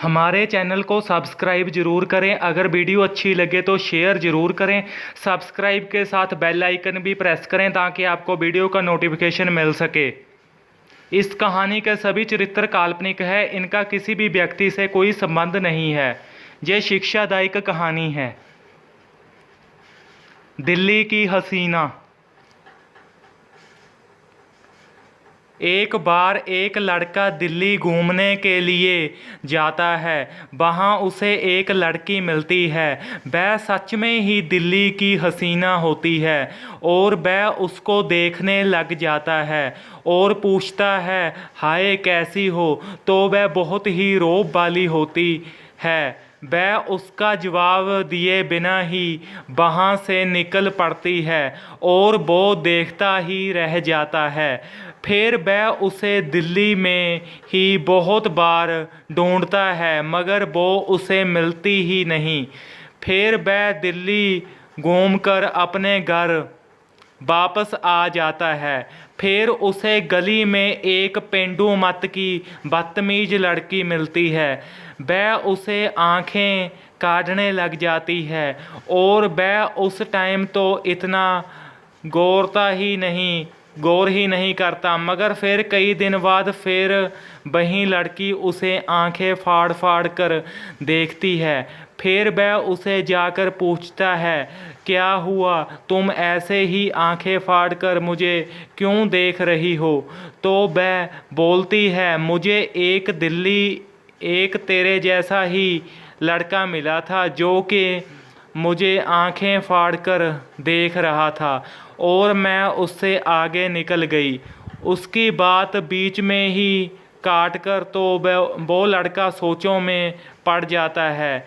हमारे चैनल को सब्सक्राइब ज़रूर करें। अगर वीडियो अच्छी लगे तो शेयर ज़रूर करें। सब्सक्राइब के साथ बेल आइकन भी प्रेस करें ताकि आपको वीडियो का नोटिफिकेशन मिल सके। इस कहानी के सभी चरित्र काल्पनिक है, इनका किसी भी व्यक्ति से कोई संबंध नहीं है। ये शिक्षादायक कहानी है। दिल्ली की हसीना। एक बार एक लड़का दिल्ली घूमने के लिए जाता है। वहाँ उसे एक लड़की मिलती है। वह सच में ही दिल्ली की हसीना होती है और वह उसको देखने लग जाता है और पूछता है, हाय कैसी हो? तो वह बहुत ही रौब वाली होती है। वह उसका जवाब दिए बिना ही वहाँ से निकल पड़ती है और वो देखता ही रह जाता है। फिर वह उसे दिल्ली में ही बहुत बार ढूंढता है मगर वो उसे मिलती ही नहीं। फिर वह दिल्ली घूमकर अपने घर वापस आ जाता है। फिर उसे गली में एक पेंडू मत की बदतमीज लड़की मिलती है। वह उसे आंखें काटने लग जाती है और वह उस टाइम तो इतना गौर ही नहीं करता, मगर फिर कई दिन बाद फिर वही लड़की उसे आंखें फाड़ फाड़ कर देखती है। फिर वह उसे जाकर पूछता है, क्या हुआ? तुम ऐसे ही आंखें फाड़ कर मुझे क्यों देख रही हो? तो वह बोलती है, मुझे एक तेरे जैसा ही लड़का मिला था जो कि मुझे आंखें फाड़ कर देख रहा था और मैं उससे आगे निकल गई। उसकी बात बीच में ही काट कर तो वो लड़का सोचों में पड़ जाता है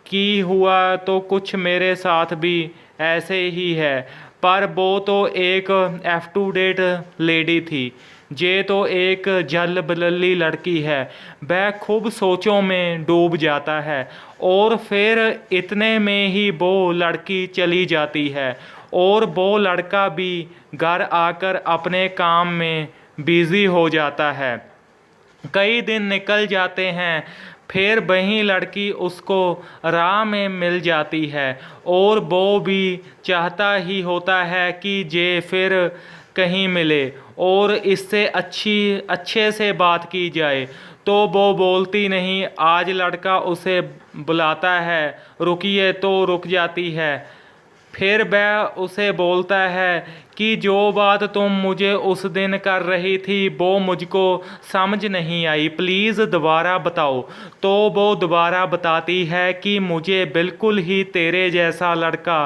कि हुआ तो कुछ मेरे साथ भी ऐसे ही है। पर वो तो एक अप टू डेट लेडी थी, ये तो एक जल बलली लड़की है। वह खूब सोचों में डूब जाता है और फिर इतने में ही वो लड़की चली जाती है और वो लड़का भी घर आकर अपने काम में बिजी हो जाता है। कई दिन निकल जाते हैं। फिर वही लड़की उसको राह में मिल जाती है और वो भी चाहता ही होता है कि ये फिर कहीं मिले और इससे अच्छे से बात की जाए। तो वो बोलती नहीं। आज लड़का उसे बुलाता है, रुकिए, तो रुक जाती है। फिर वह उसे बोलता है कि जो बात तुम मुझे उस दिन कर रही थी वो मुझको समझ नहीं आई, प्लीज़ दोबारा बताओ। तो वो दोबारा बताती है कि मुझे बिल्कुल ही तेरे जैसा लड़का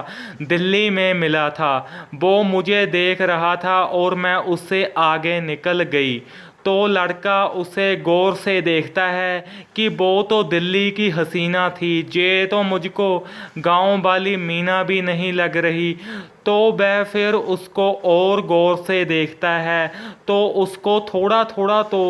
दिल्ली में मिला था। वो मुझे देख रहा था और मैं उससे आगे निकल गई। तो लड़का उसे गौर से देखता है कि वो तो दिल्ली की हसीना थी, ये तो मुझको गांव वाली मीना भी नहीं लग रही। तो वह फिर उसको और गौर से देखता है तो उसको थोड़ा थोड़ा तो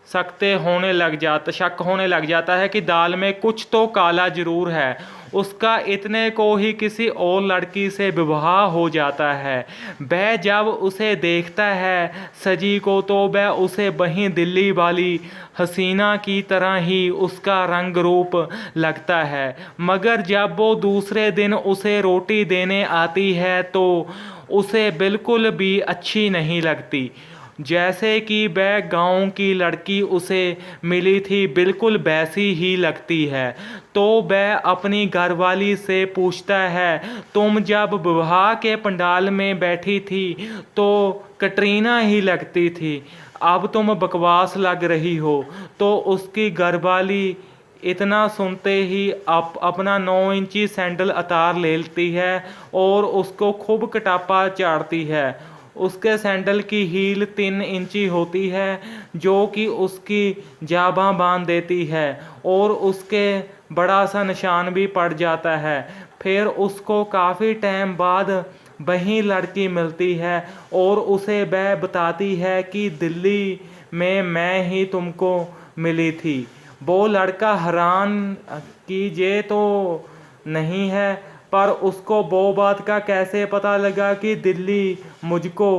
शक होने लग जाता है कि दाल में कुछ तो काला जरूर है। उसका इतने को ही किसी और लड़की से विवाह हो जाता है। वह जब उसे देखता है सजी को तो वह उसे वहीं दिल्ली वाली हसीना की तरह ही उसका रंग रूप लगता है। मगर जब वो दूसरे दिन उसे रोटी देने आती है तो उसे बिल्कुल भी अच्छी नहीं लगती। जैसे कि वह गांव की लड़की उसे मिली थी बिल्कुल वैसी ही लगती है। तो वह अपनी घरवाली से पूछता है, तुम जब विवाह के पंडाल में बैठी थी तो कटरीना ही लगती थी, अब तुम बकवास लग रही हो। तो उसकी घरवाली इतना सुनते ही अपना 9 इंची सैंडल उतार लेती है और उसको खूब कटापा चाड़ती है। उसके सैंडल की हील 3 इंची होती है जो कि उसकी जाबां बांध देती है और उसके बड़ा सा निशान भी पड़ जाता है। फिर उसको काफ़ी टाइम बाद वही लड़की मिलती है और उसे वह बताती है कि दिल्ली में मैं ही तुमको मिली थी। वो लड़का हैरान कि ये तो नहीं है, पर उसको वो बात का कैसे पता लगा कि दिल्ली मुझको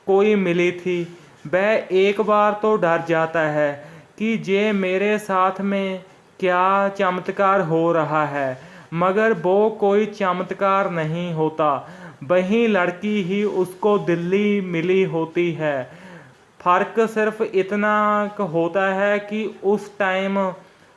कोई मिली थी। वह एक बार तो डर जाता है कि ये मेरे साथ में क्या चमत्कार हो रहा है, मगर वो कोई चमत्कार नहीं होता। वही लड़की ही उसको दिल्ली मिली होती है। फ़र्क सिर्फ इतना होता है कि उस टाइम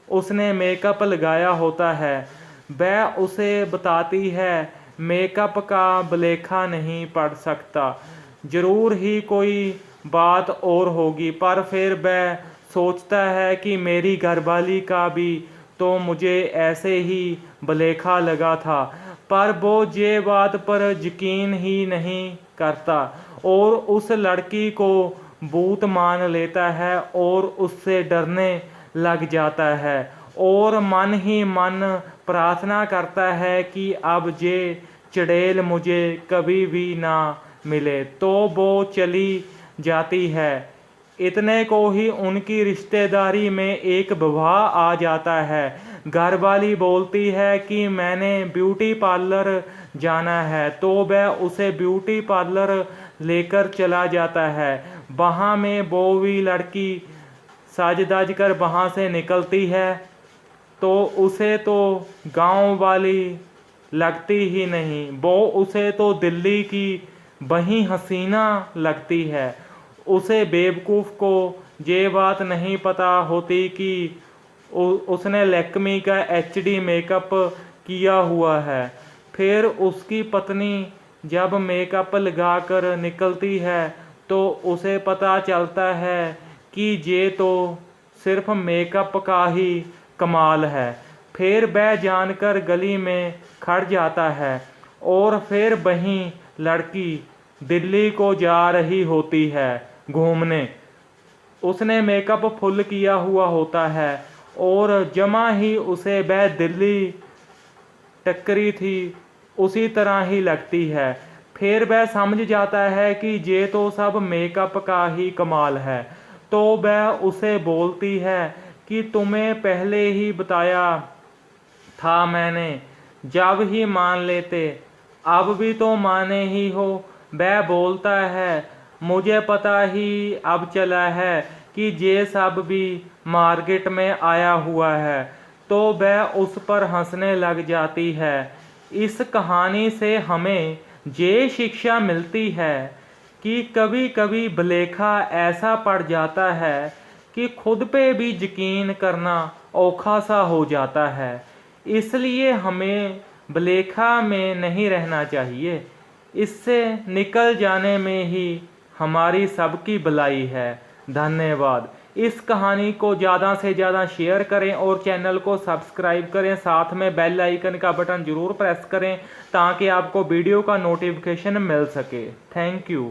उसने मेकअप लगाया होता है। वह उसे बताती है मेकअप का भुलेखा नहीं पड़ सकता, ज़रूर ही कोई बात और होगी। पर फिर वह सोचता है कि मेरी घरवाली का भी तो मुझे ऐसे ही भुलेखा लगा था, पर वो ये बात पर यकीन ही नहीं करता और उस लड़की को भूत मान लेता है और उससे डरने लग जाता है और मन ही मन प्रार्थना करता है कि अब ये चुड़ैल मुझे कभी भी ना मिले। तो वो चली जाती है। इतने को ही उनकी रिश्तेदारी में एक विवाह आ जाता है। घरवाली बोलती है कि मैंने ब्यूटी पार्लर जाना है, तो वह उसे ब्यूटी पार्लर लेकर चला जाता है। वहाँ में वो भी लड़की सज धज कर वहाँ से निकलती है तो उसे तो गांव वाली लगती ही नहीं, वो उसे तो दिल्ली की वही हसीना लगती है। उसे बेवकूफ़ को ये बात नहीं पता होती कि उसने लैक्मी का HD मेकअप किया हुआ है। फिर उसकी पत्नी जब मेकअप लगाकर निकलती है तो उसे पता चलता है कि ये तो सिर्फ मेकअप का ही कमाल है। फिर वह जानकर गली में खड़ जाता है और फिर वहीं लड़की दिल्ली को जा रही होती है घूमने। उसने मेकअप फुल किया हुआ होता है और जमा ही उसे वह दिल्ली टक्करी थी उसी तरह ही लगती है। फिर वह समझ जाता है कि ये तो सब मेकअप का ही कमाल है। तो वह उसे बोलती है कि तुम्हें पहले ही बताया था मैंने, जब ही मान लेते, अब भी तो माने ही हो। वह बोलता है मुझे पता ही अब चला है कि ये सब भी मार्केट में आया हुआ है। तो वह उस पर हंसने लग जाती है। इस कहानी से हमें ये शिक्षा मिलती है कि कभी कभी भुलेखा ऐसा पड़ जाता है कि खुद पे भी यकीन करना औखा सा हो जाता है। इसलिए हमें भुलेखा में नहीं रहना चाहिए। इससे निकल जाने में ही हमारी सबकी भलाई है। धन्यवाद। इस कहानी को ज़्यादा से ज़्यादा शेयर करें और चैनल को सब्सक्राइब करें। साथ में बेल आइकन का बटन ज़रूर प्रेस करें ताकि आपको वीडियो का नोटिफिकेशन मिल सके। Thank you.